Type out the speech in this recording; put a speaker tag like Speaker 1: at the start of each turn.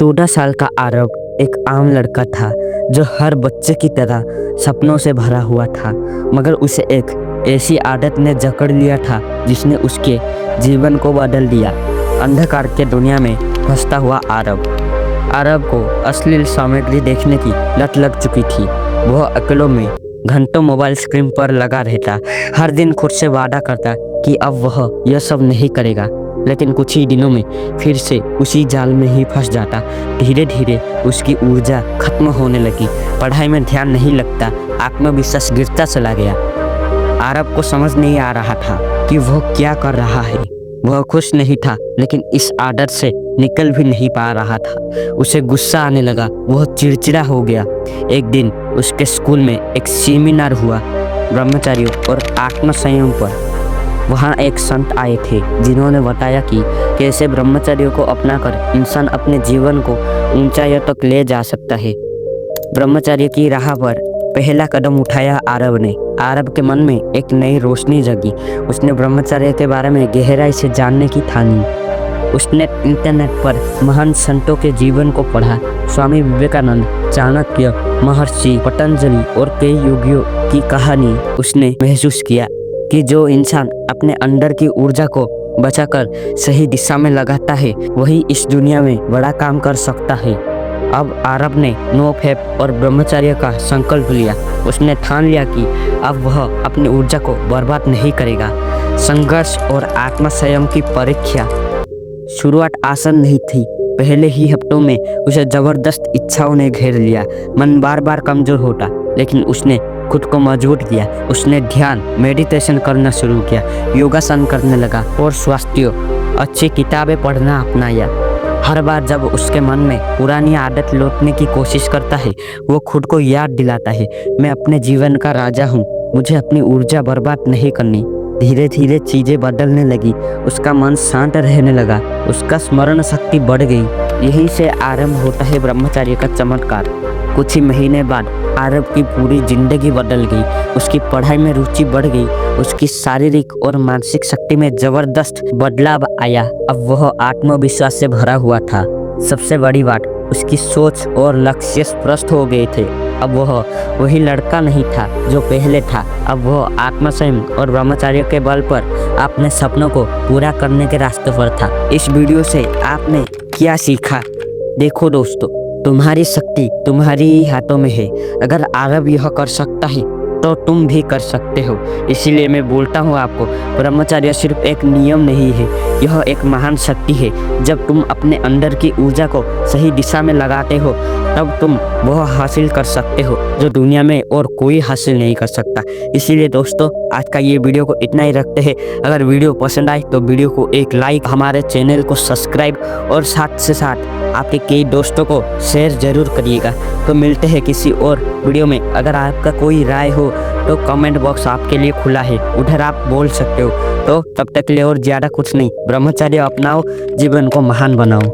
Speaker 1: 14 साल का आरव एक आम लड़का था जो हर बच्चे की तरह सपनों से भरा हुआ था, मगर उसे एक ऐसी आदत ने जकड़ लिया था जिसने उसके जीवन को बदल दिया। अंधकार के दुनिया में फंसता हुआ आरव को अश्लील सामग्री देखने की लत लग चुकी थी। वह अकेलों में घंटों मोबाइल स्क्रीन पर लगा रहता, हर दिन खुद से वादा करता कि अब वह यह सब नहीं करेगा, लेकिन कुछ ही दिनों में फिर से उसी जाल में ही फंस जाता। धीरे धीरे उसकी ऊर्जा खत्म होने लगी, पढ़ाई में ध्यान नहीं लगता, आत्मविश्वास गिरता चला गया। आरव को समझ नहीं आ रहा था कि वह क्या कर रहा है। वह खुश नहीं था, लेकिन इस आदत से निकल भी नहीं पा रहा था। उसे गुस्सा आने लगा, वह चिड़चिड़ा हो गया। एक दिन उसके स्कूल में एक सेमिनार हुआ ब्रह्मचर्य और आत्म संयम पर। वहाँ एक संत आए थे जिन्होंने बताया कि कैसे ब्रह्मचर्य को अपनाकर इंसान अपने जीवन को ऊंचाइयों तक ले जा सकता है। ब्रह्मचर्य की राह पर पहला कदम उठाया आरव ने। आरव के मन में एक नई रोशनी जगी। उसने ब्रह्मचर्य के बारे में गहराई से जानने की ठानी। उसने इंटरनेट पर महान संतों के जीवन को पढ़ा। स्वामी विवेकानंद, चाणक्य, महर्षि पतंजलि और कई योगियों की कहानी उसने महसूस किया कि जो इंसान अपने अंदर की ऊर्जा को बचाकर सही दिशा में लगाता है, वही इस दुनिया में बड़ा काम कर सकता है। अब आरव ने नो फैप और ब्रह्मचर्य का संकल्प लिया। उसने ठान लिया कि अब वह अपनी ऊर्जा को बर्बाद नहीं करेगा। संघर्ष और आत्मसंयम की परीक्षा शुरुआत आसान नहीं थी। पहले ही हफ्तों में उसे जबरदस्त इच्छाओं ने घेर लिया। मन बार बार कमजोर होता, लेकिन उसने खुद को मजबूत किया। उसने ध्यान, मेडिटेशन करना शुरू किया, योगासन करने लगा और स्वास्थ्य अच्छी किताबें पढ़ना अपनाया। हर बार जब उसके मन में पुरानी आदत लौटने की कोशिश करता है, वो खुद को याद दिलाता है, मैं अपने जीवन का राजा हूँ, मुझे अपनी ऊर्जा बर्बाद नहीं करनी। धीरे धीरे चीजें बदलने लगी। उसका मन शांत रहने लगा, उसका स्मरण शक्ति बढ़ गई। यहीं से आरंभ होता है ब्रह्मचर्य का चमत्कार। कुछ ही महीने बाद आरव की पूरी जिंदगी बदल गई। उसकी पढ़ाई में रुचि बढ़ गई, उसकी शारीरिक और मानसिक शक्ति में जबरदस्त बदलाव आया। अब वह आत्मविश्वास से भरा हुआ था। सबसे बड़ी बात, उसकी सोच और लक्ष्य स्पष्ट हो गए थे। अब वह वही लड़का नहीं था जो पहले था। अब वह आत्मसंयम और ब्रह्मचर्य के बल पर अपने सपनों को पूरा करने के रास्ते पर था। इस वीडियो से आपने क्या सीखा? देखो दोस्तों, तुम्हारी शक्ति तुम्हारी ही हाथों में है। अगर आरव यह कर सकता है तो तुम भी कर सकते हो। इसीलिए मैं बोलता हूँ आपको, ब्रह्मचर्य सिर्फ एक नियम नहीं है, यह एक महान शक्ति है। जब तुम अपने अंदर की ऊर्जा को सही दिशा में लगाते हो, तब तुम वह हासिल कर सकते हो जो दुनिया में और कोई हासिल नहीं कर सकता। इसीलिए दोस्तों, आज का ये वीडियो को इतना ही रखते हैं। अगर वीडियो पसंद आए तो वीडियो को एक लाइक, हमारे चैनल को सब्सक्राइब और साथ से साथ आपके कई दोस्तों को शेयर जरूर करिएगा। तो मिलते हैं किसी और वीडियो में। अगर आपका कोई राय हो तो कमेंट बॉक्स आपके लिए खुला है, उधर आप बोल सकते हो। तो तब तक के लिए और ज़्यादा कुछ नहीं, ब्रह्मचर्य अपनाओ, जीवन को महान बनाओ।